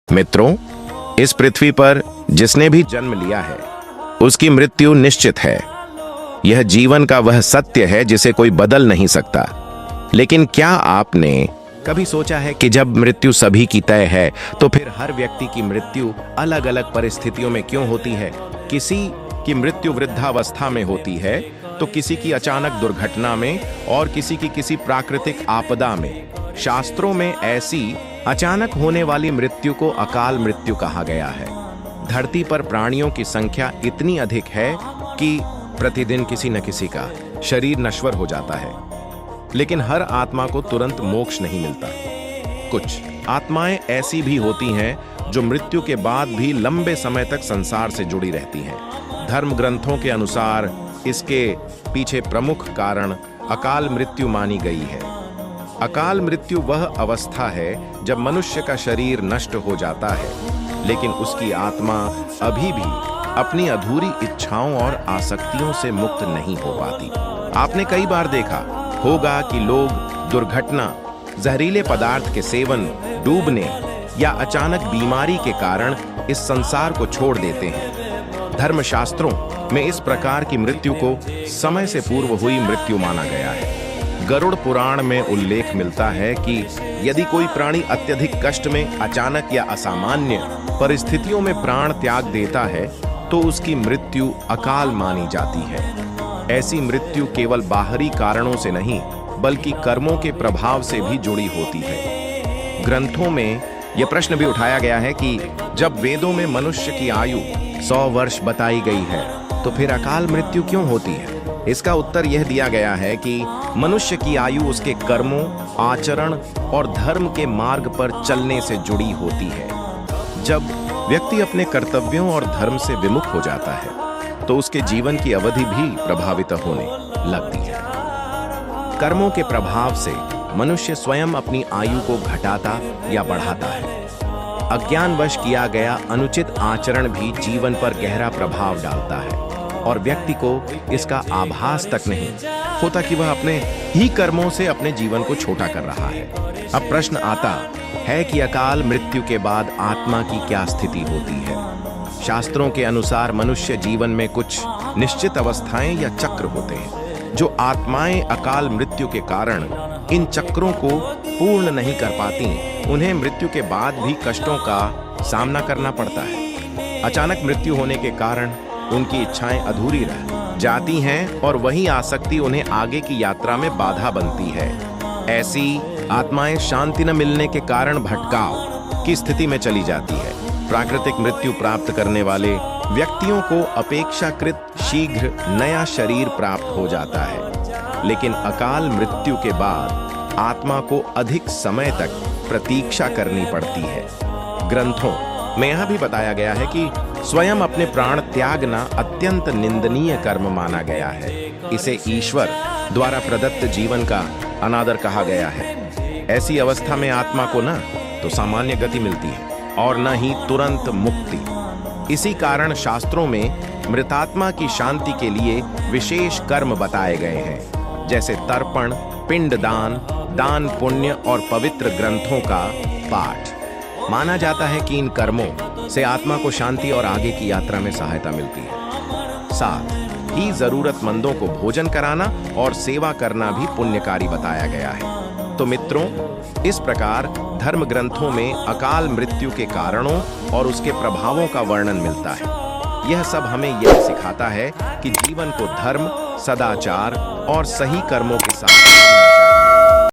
मित्रों, इस पृथ्वी पर जिसने भी जन्म लिया है उसकी मृत्यु निश्चित है। यह जीवन का वह सत्य है जिसे कोई बदल नहीं सकता। लेकिन क्या आपने कभी सोचा है कि जब मृत्यु सभी की तय है तो फिर हर व्यक्ति की मृत्यु अलग अलग परिस्थितियों में क्यों होती है? किसी की मृत्यु वृद्धावस्था में होती है तो किसी की अचानक दुर्घटना में और किसी की किसी प्राकृतिक आपदा में। शास्त्रों में ऐसी अचानक होने वाली मृत्यु को अकाल मृत्यु कहा गया है। धरती पर प्राणियों की संख्या इतनी अधिक है कि प्रतिदिन किसी न किसी का शरीर नश्वर हो जाता है, लेकिन हर आत्मा को तुरंत मोक्ष नहीं मिलता। कुछ आत्माएं ऐसी भी होती हैं जो मृत्यु के बाद भी लंबे समय तक संसार से जुड़ी रहती हैं। धर्म ग्रंथों के अनुसार इसके पीछे प्रमुख कारण अकाल मृत्यु मानी गई है। अकाल मृत्यु वह अवस्था है जब मनुष्य का शरीर नष्ट हो जाता है, लेकिन उसकी आत्मा अभी भी अपनी अधूरी इच्छाओं और आसक्तियों से मुक्त नहीं हो पाती। आपने कई बार देखा होगा कि लोग दुर्घटना, जहरीले पदार्थ के सेवन, डूबने या अचानक बीमारी के कारण इस संसार को छोड़ देते हैं। धर्मशास्त्रों में इस प्रकार की मृत्यु को समय से पूर्व हुई मृत्यु माना गया है। गरुड़ पुराण में उल्लेख मिलता है कि यदि कोई प्राणी अत्यधिक कष्ट में अचानक या असामान्य परिस्थितियों में प्राण त्याग देता है तो उसकी मृत्यु अकाल मानी जाती है। ऐसी मृत्यु केवल बाहरी कारणों से नहीं बल्कि कर्मों के प्रभाव से भी जुड़ी होती है। ग्रंथों में यह प्रश्न भी उठाया गया है कि जब वेदों में मनुष्य की आयु 100 वर्ष बताई गई है तो फिर अकाल मृत्यु क्यों होती है? इसका उत्तर यह दिया गया है कि मनुष्य की आयु उसके कर्मों, आचरण और धर्म के मार्ग पर चलने से जुड़ी होती है। जब व्यक्ति अपने कर्तव्यों और धर्म से विमुख हो जाता है तो उसके जीवन की अवधि भी प्रभावित होने लगती है। कर्मों के प्रभाव से मनुष्य स्वयं अपनी आयु को घटाता या बढ़ाता है। अज्ञानवश किया गया अनुचित आचरण भी जीवन पर गहरा प्रभाव डालता है और व्यक्ति को इसका आभास तक नहीं होता कि वह अपने ही कर्मों से अपने जीवन को छोटा कर रहा है। अब प्रश्न आता है कि अकाल मृत्यु के बाद आत्मा की क्या स्थिति होती है? शास्त्रों के अनुसार मनुष्य जीवन में कुछ निश्चित अवस्थाएं या चक्र होते हैं। जो आत्माएं अकाल मृत्यु के कारण इन चक्रों को पूर्ण नहीं कर पाती, उन्हें मृत्यु के बाद भी कष्टों का सामना करना पड़ता है। अचानक मृत्यु होने के कारण उनकी इच्छाएं अधूरी रह जाती हैं और वही आसक्ति उन्हें आगे की यात्रा में बाधा बनती है। ऐसी आत्माएं शांति न मिलने के कारण भटकाव की स्थिति में चली जाती है। प्राकृतिक मृत्यु प्राप्त करने वाले व्यक्तियों को अपेक्षाकृत शीघ्र नया शरीर प्राप्त हो जाता है, लेकिन अकाल मृत्यु के बाद आत्मा को अधिक समय तक प्रतीक्षा करनी पड़ती है। ग्रंथों में यह भी बताया गया है कि स्वयं अपने प्राण त्यागना अत्यंत निंदनीय कर्म माना गया है। इसे ईश्वर द्वारा प्रदत्त जीवन का अनादर कहा गया है। ऐसी अवस्था में आत्मा को न तो सामान्य गति मिलती है और न ही तुरंत मुक्ति। इसी कारण शास्त्रों में मृतात्मा की शांति के लिए विशेष कर्म बताए गए हैं, जैसे तर्पण, पिंडदान, दान पुण्य और पवित्र ग्रंथों का पाठ। माना जाता है कि इन कर्मों से आत्मा को शांति और आगे की यात्रा में सहायता मिलती है। साथ ही जरूरतमंदों को भोजन कराना और सेवा करना भी पुण्यकारी बताया गया है। तो मित्रों, इस प्रकार धर्म ग्रंथों में अकाल मृत्यु के कारणों और उसके प्रभावों का वर्णन मिलता है। यह सब हमें यह सिखाता है कि जीवन को धर्म, सदाचार और सही कर्मों के साथ